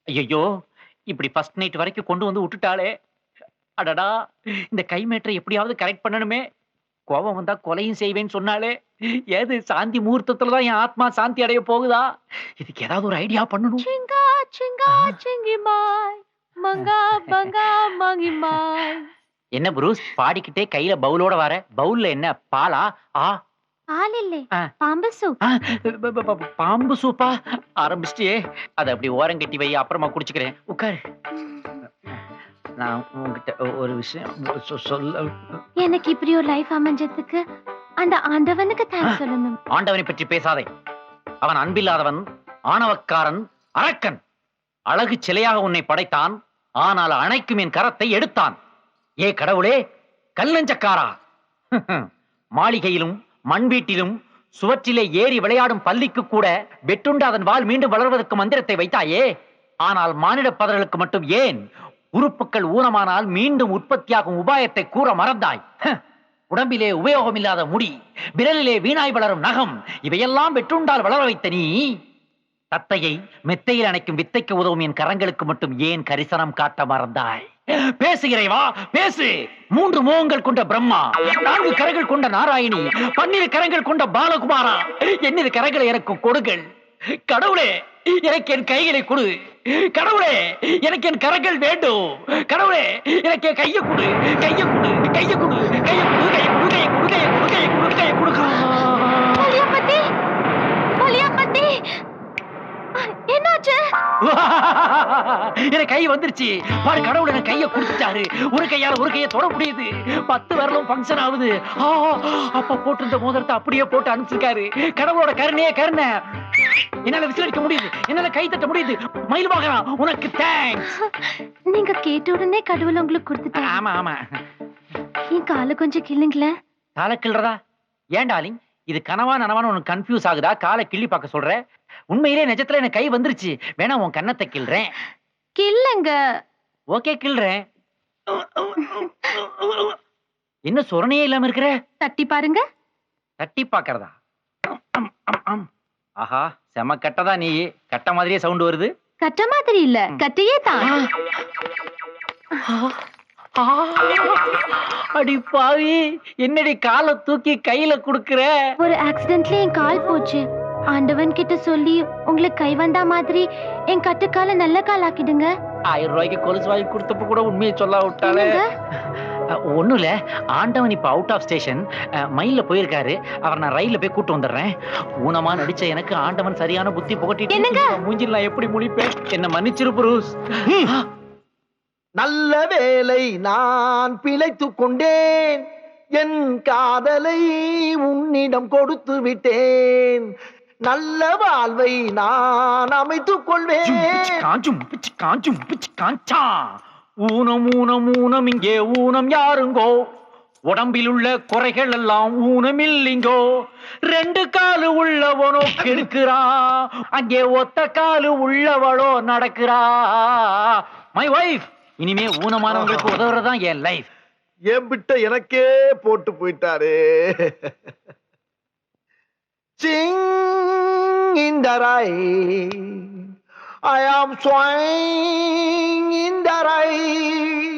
ஐயோ, இப்படி first night வரைக்கும் கொண்டு வந்து விட்டுட்டாளே. அடடா, இந்த கை மேட்டரை எப்படியாவது கரெக்ட் பண்ணணுமே. கோபம் வந்தா கொலையும் செய்வேன்னு சொன்னாலே. ஏது சாந்தி முகூர்த்தத்துல தான் என் ஆத்மா சாந்தி அடைய போகுதா? இதுக்கு ஏதாவது ஒரு ஐடியா பண்ணணும். சிங்கா சிங்கா சிங்கிமாய் மங்கா பங்கா மங்கிமாய். என்ன புரூஸ் பாடிக்கிட்டே கையில பவுலோட வர? பவுல்ல என்ன பாலா? ஆ பால் இல்லை, ஆ. பாம்பு சூப். ஆ, பாம்பு சூப்பா ஆரம்பிச்சிட்டியே. அதை அப்படி ஓரம் கட்டி வை, அப்புறமா குடிச்சுக்கிறேன். உட்காரு. நான் உங்ககிட்ட ஒரு விஷயம் சொல்ல. எனக்கு இப்படி ஒரு லைஃப் அமைஞ்சதுக்கு அந்த ஆண்டவனுக்கு தேங்க்ஸ் சொல்லணும். ஆண்டவனை பற்றி பேசாதே. அவன் அன்பில்லாதவன், ஆணவக்காரன், அரக்கன். அழகு சிலையாக உன்னை படைத்தான், ஆனால் அணைக்கும் என் கரத்தை எடுத்தான். ஏ கடவுளே, கல்லஞ்சக்காரா! மாளிகையிலும் மண் வீட்டிலும் சுவற்றிலே ஏறி விளையாடும் பள்ளிக்கு கூட வெட்டுண்டு அதன் வால் மீண்டும் வளர்வதற்கு மந்திரத்தை வைத்தாயே. ஆனால் மானிட பதர்களுக்கு மட்டும் ஏன் உறுப்புகள் ஊனமானால் மீண்டும் உற்பத்தியாகும் உபாயத்தை கூற மறந்தாய்? உடம்பிலே உபயோகமில்லாத முடி, விரலிலே வீணாய் வளரும் நகம், இவையெல்லாம் வெற்றுண்டால் வளர வைத்த நீ தத்தையை மெத்தையில் அணைக்கும் வித்தைக்கு உதவும் என் கரங்களுக்கு மட்டும் ஏன் கரிசனம் காட்ட மறந்தாய்? பேசு இறைவா, பேசு. 3 முகங்கள் கொண்ட பிரம்மா, 4 கரங்கள் கொண்ட நாராயணி, 12 கரங்கள் கொண்ட பாலகுமாரா, என்னது கரங்களை எனக்கு கொடுங்கள். கடவுளே, எனக்கு என் கைகளை கொடு. கடவுளே, எனக்கு என் கரங்கள் வேண்டும். கடவுளே, எனக்கு என் கையை கொடு, கையை கொடு, கையை கொடு, கையை கொடு, கையை கொடு, கையை கொடு, கையை கொடு, கையை கொடு, கையை கொடு. பலியாப்பட்டி, பலியாப்பட்டி, என்னாச்சு? எனக்கு கை வந்துருச்சு பாரு. கடவுள் எனக்கு கையை கொடுத்துட்டாரு. ஒரு கையால ஒரு கையை தொட முடியுது. 10 விரலும் ஃபங்க்ஷன் ஆகுது. அப்ப போட்டிருந்த மோதிரத்தை அப்படியே போட்டு அனுப்பிச்சிருக்காரு. கடவுளோட கருணையே கருணை. என்னால விசிலடிக்க முடியுது, என்னால கை தட்ட முடியுது. மயில் வாகனம், உனக்கு தேங்க்ஸ். நீங்க கேட்ட உடனே கடவுள் உங்களுக்கு கொடுத்துட்டாரு. ஆமா ஆமா. என் காலை கொஞ்சம் கிள்ளுங்களேன். காலை கிள்றதா? ஏண்டாலிங், இது கனவா நனவான்னு உனக்கு கன்ஃபியூஸ் ஆகுதா? காலை கிள்ளி பார்க்க சொல்ற? உண்மையிலே நிஜத்துல எனக்கு கை வந்துருச்சு. வேணா உன் கன்னத்தை கிள்றேன். கிள்ளுங்க. ஓகே, கிள்றேன். என்ன சொரணையே இல்லாம இருக்கிற? தட்டி பாருங்க. தட்டி பாக்குறதா? ஆஹா, செம கட்டதா. நீ கட்ட மாதிரியே சவுண்ட் வருது. கட்ட மாதிரி இல்ல, கட்டையே தான். அடி பாவி, என்னடி காலை தூக்கி கையில குடுக்குற? ஒரு ஆக்சிடென்ட்ல என் கால் போச்சு. ஆண்டவன் கிட்ட சொல்லி உங்களுக்கு கை வந்தா மாதிரி என் கட்டுக்கால நல்ல கால் ஆக்கிடுங்க. 1000 ரூபாய்க்கு கொலுசு வாங்கி கொடுத்தப்ப கூட உண்மையை சொல்ல விட்டாலே. ஒண்ணும் இல்ல, ஆண்டவன் இப்ப அவுட் ஆஃப் ஸ்டேஷன் மயில்ல போயிருக்காரு. அவர் நான் ரயில்ல போய் கூட்டு வந்துடுறேன். ஊனமா நடிச்ச எனக்கு ஆண்டவன் சரியான புத்தி புகட்டிட்டு மூஞ்சில் நான் எப்படி முழிப்பேன்? என்ன மன்னிச்சிரு புரூஸ். நல்ல வேளை நான் பிழைத்துக் கொண்டேன். என் காதலை உன்னிடம் கொடுத்து விட்டேன். நல்ல வாழ்வை நான் அமைத்துக் கொள்வேன். ஊனம் ஊனம் ஊனம், இங்கே ஊனம் யாருங்கோ? உடம்பில் உள்ள குறைகள் எல்லாம் ஊனமில்லிங்கோ. 2 காலு உள்ளவனோ கெடுக்கிறா, அங்கே ஒத்த காலு உள்ளவளோ நடக்கிறா. My wife. இனிமே ஊனமானவங்களுக்கு உதவுறதுதான் என் லைஃப். என் பிட்ட எனக்கே போட்டு போயிட்டாரு. Sing in the rain, I am swaying in the rain.